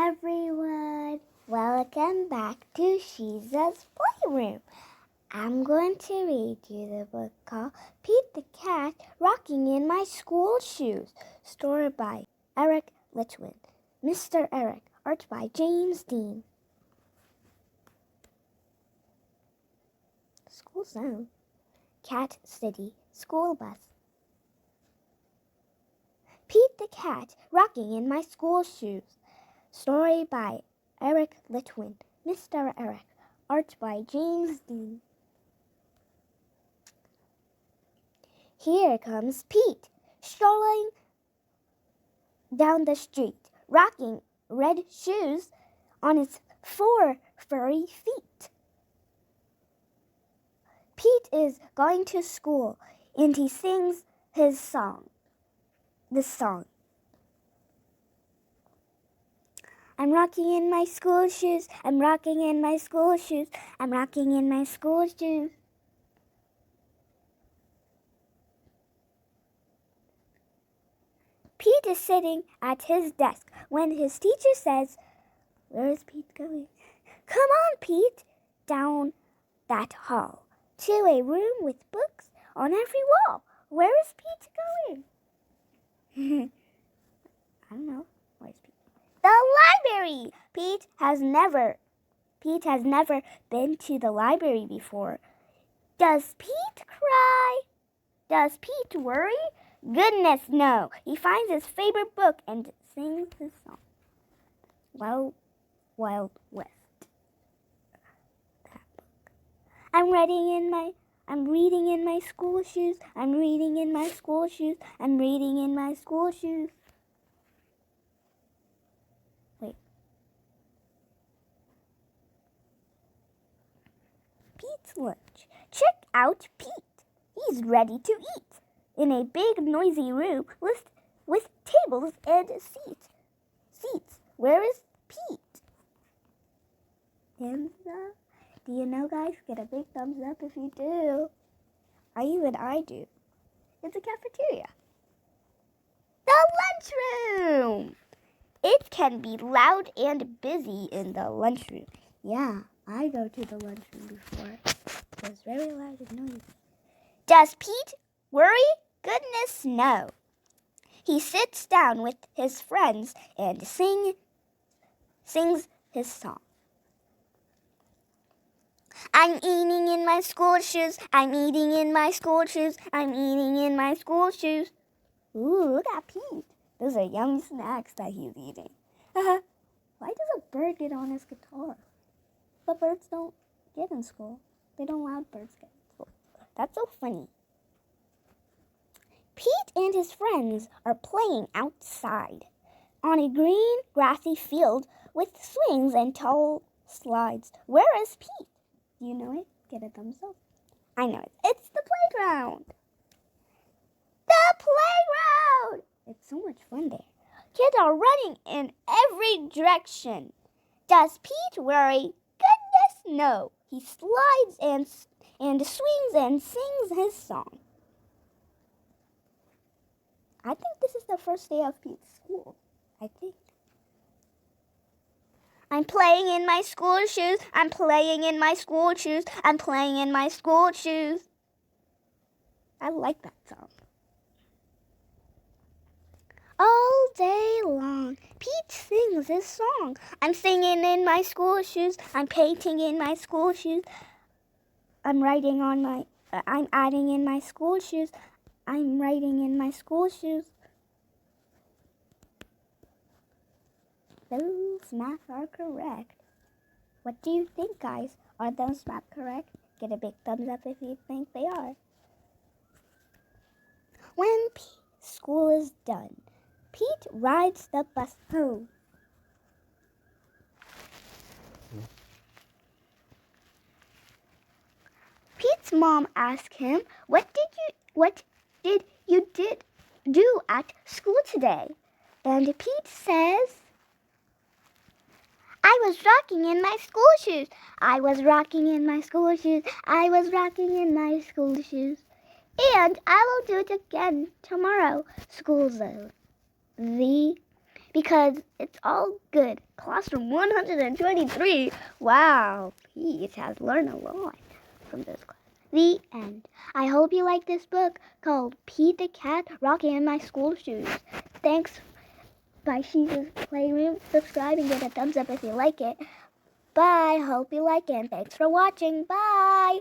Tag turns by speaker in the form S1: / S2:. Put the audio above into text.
S1: everyone, welcome back to Shiza's Playroom. I'm going to read you the book called Pete the Cat Rocking in My School Shoes, story by Eric Litwin. Mr. Eric, art by James Dean. School zone. Cat City School Bus. Pete the Cat Rocking in My School Shoes, story by Eric Litwin. Mr. Eric, art by James Dean. Here comes Pete, strolling down the street, rocking red shoes on his 4 furry feet. Pete is going to school, and he sings this song. I'm rocking in my school shoes, I'm rocking in my school shoes, I'm rocking in my school shoes. Pete is sitting at his desk when his teacher says, "Where is Pete going?" "Come on, Pete," down that hall, to a room with books on every wall. Where is Pete going? I don't know. Where's Pete? The library! Pete has never been to the library before. Does Pete cry? Does Pete worry? Goodness, no. He finds his favorite book and sings his song. Wild West. That book. I'm reading in my school shoes. I'm reading in my school shoes. I'm reading in my school shoes. Wait. Pete's lunch. Check out Pete. He's ready to eat. In a big, noisy room with tables and seats. Where is Pete? And do you know, guys? Get a big thumbs up if you do. I do. It's a cafeteria. The lunchroom! It can be loud and busy in the lunchroom. Yeah, I go to the lunchroom before. It was very loud and noisy. Does Pete worry? Goodness, no. He sits down with his friends and sings his song. I'm eating in my school shoes. I'm eating in my school shoes. I'm eating in my school shoes. Ooh, look at Pete. Those are yummy snacks that he's eating. Why does a bird get on his guitar? But birds don't get in school. They don't allow birds get in school. That's so funny. Pete and his friends are playing outside on a green, grassy field with swings and tall slides. Where is Pete? Do you know it? Get a thumbs up. I know it. It's the playground. The playground! It's so much fun there. Kids are running in every direction. Does Pete worry? Goodness, no. He slides and swings and sings his song. I think this is the first day of Pete's school. I think. I'm playing in my school shoes. I'm playing in my school shoes. I'm playing in my school shoes. I like that song. All day long, Pete sings his song. I'm singing in my school shoes. I'm painting in my school shoes. I'm adding in my school shoes. I'm writing in my school shoes. Those math are correct. What do you think, guys? Are those math correct? Get a big thumbs up if you think they are. When school is done, Pete rides the bus home. Pete's mom asked him, What did you do at school today? And Pete says, I was rocking in my school shoes. I was rocking in my school shoes. I was rocking in my school shoes. And I will do it again tomorrow. School zone. because it's all good. Classroom 123. Wow, Pete has learned a lot from this class. The end. I hope you like this book called Pete the Cat Rocking in My School Shoes. Thanks by Shiza's Playroom. Subscribe and give a thumbs up if you like it. Bye. Hope you like it. And thanks for watching. Bye.